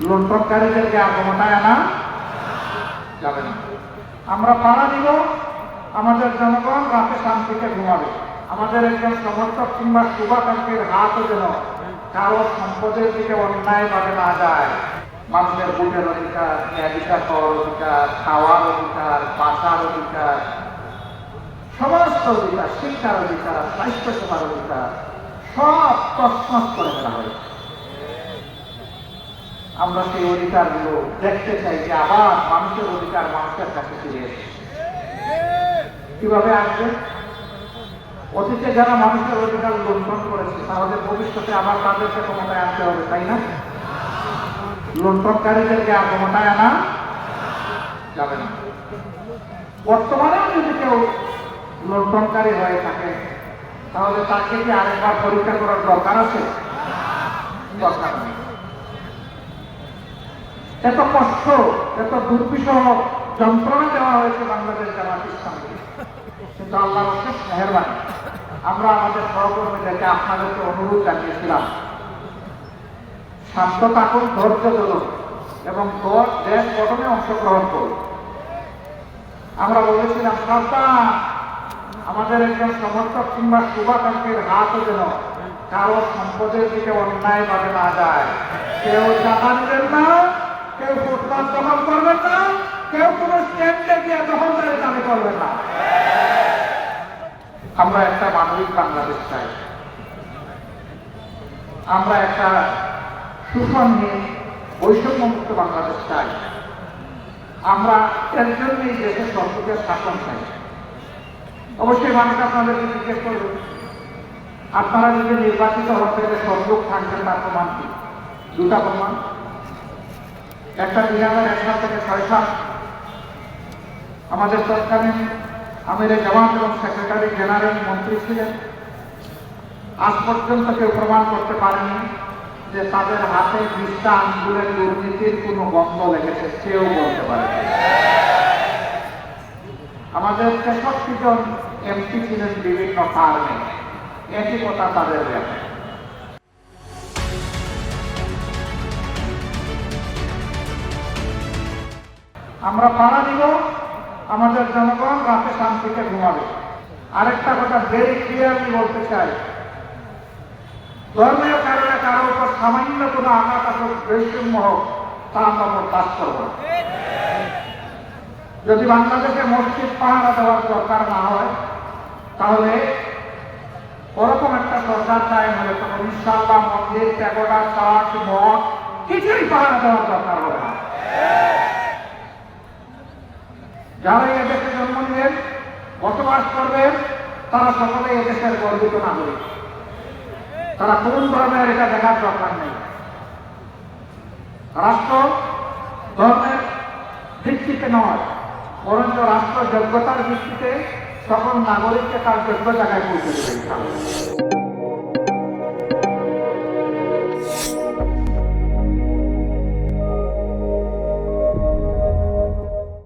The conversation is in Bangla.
লুণ্ঠনকারীদেরকে আর ক্ষমতায় আনা যাবে না। আমরা পাড়া দিব, আমাদের জনগণ রাতে শান্তিতে ঘুমাবে। আমাদের একজন সমর্থক কিংবা শুভাকাঙ্ক্ষীর হাতও যেন কারো সম্পদের দিকে অন্যায়ভাবে না যায়। মানুষের ভোটের অধিকার, ন্যায়াধিকার পাওয়ার অধিকার, খাওয়ার অধিকার, বাঁচার অধিকার, সমস্ত অধিকার, শিক্ষার অধিকার, স্বাস্থ্য সেবার অধিকার সব তছনছ করে ফেলা হয়েছে। আমরা সেই অধিকারগুলো দেখতে চাই যে আবার মানুষের অধিকার মানুষের কাছে ফিরে এসে কিভাবে আসবে। অতীতে যারা মানুষের অধিকার লুণ্ঠন করেছে তাহলে ভবিষ্যতে আবার তাদেরকে ক্ষমতায় আনতে হবে, তাই না? লুণ্ঠনকারীদেরকে আর ক্ষমতায় আনা যাবে না। বর্তমানেও যদি কেউ লুণ্ঠনকারী হয়ে থাকে তাহলে তাকে কি আরেকবার পরীক্ষা করার দরকার আছে? দরকার নেই। এত কষ্ট, এত দুর্বিষহ যন্ত্রণা দেওয়া হয়েছে বাংলাদেশ জামাত ইসলামকে, কিন্তু আল্লাহর অশেষ মেহেরবানি আমরা আমাদের সহকর্মীদেরকে আপনাদেরকে অনুরোধ জানিয়েছিলাম শান্ত থাকুন, ধৈর্য ধরুন এবং দেশ গঠনে অংশগ্রহণ করুন। আমরা বলেছিলাম সাবধান, আমাদের একজন সমর্থক কিংবা শুভাকাঙ্ক্ষীর হাতও যেন কারো সম্পদের দিকে অন্যায়ভাবে না যায়। কেউ টাকা দিবেন না, কেউ ফুটপাত দখল করবেন না, কেউ কোনো স্ট্যান্ডে গিয়ে দখলদারি দাবি করবেন না। আমরা একটা মানবিক বাংলাদেশ চাই। আমরা একটা সুসংহীন বৈষম্যমুক্ত বাংলাদেশ চাই। আমরা এর জন্যই দেশের সরকারের শাসন চাই। অবশ্যই মানুষ আপনাদেরকে জিজ্ঞেস করবে, আপনারা যদি নির্বাচিত হতে সংযোগ থাকবেন তার প্রমাণ কি? দুটা প্রমাণ। একটা 2001 সাল থেকে 6 সাল আমাদের তৎকালীন আমিরে জামাত এবং সেক্রেটারি জেনারেল মন্ত্রী ছিলেন। আজ পর্যন্ত কেউ প্রমাণ করতে পারেনি যে তাদের হাতে 20টা আঙ্গুলের দুর্নীতির কোনো গন্ধ লেগেছে, কেউ বলতে পারে। আমাদের 63 জন এমপি ছিলেন বিভিন্ন কারণে, একই কথা তাদের ব্যাপারে। আমরা পাড়া দিব, আমাদের জনগণ রাতে শান্তিতে ঘুমাবে। আরেকটা কথা ভেরি ক্লিয়ারলি বলতে চাই, ধর্মীয় কারণে কারো উপর সামান্য কোনো আঘাত আসুক, বৈষম্য হোক, তা আমরা বরদাস্ত করব না। যদি বাংলাদেশে মসজিদ পাহারা দেওয়ার দরকার না হয় তাহলে ওরকম একটা সরকার কায়েম হলে তখন ইনশাআল্লাহ মন্দির, প্যাগোডা, চার্চ, মঠ কিছুই পাহারা দেওয়ার দরকার হবে না। যারা এদেশে জন্ম নিলেন, বসবাস করবেন, তারা সকলে এদেশের গর্বিত নাগরিক। তারা কোন ধর্মের এটা দেখার দরকার নেই। রাষ্ট্র ধর্মের ভিত্তিতে নয়, বরঞ্চ রাষ্ট্র যোগ্যতার ভিত্তিতে সকল নাগরিককে তার যোগ্য জায়গায় পৌঁছে দেবে।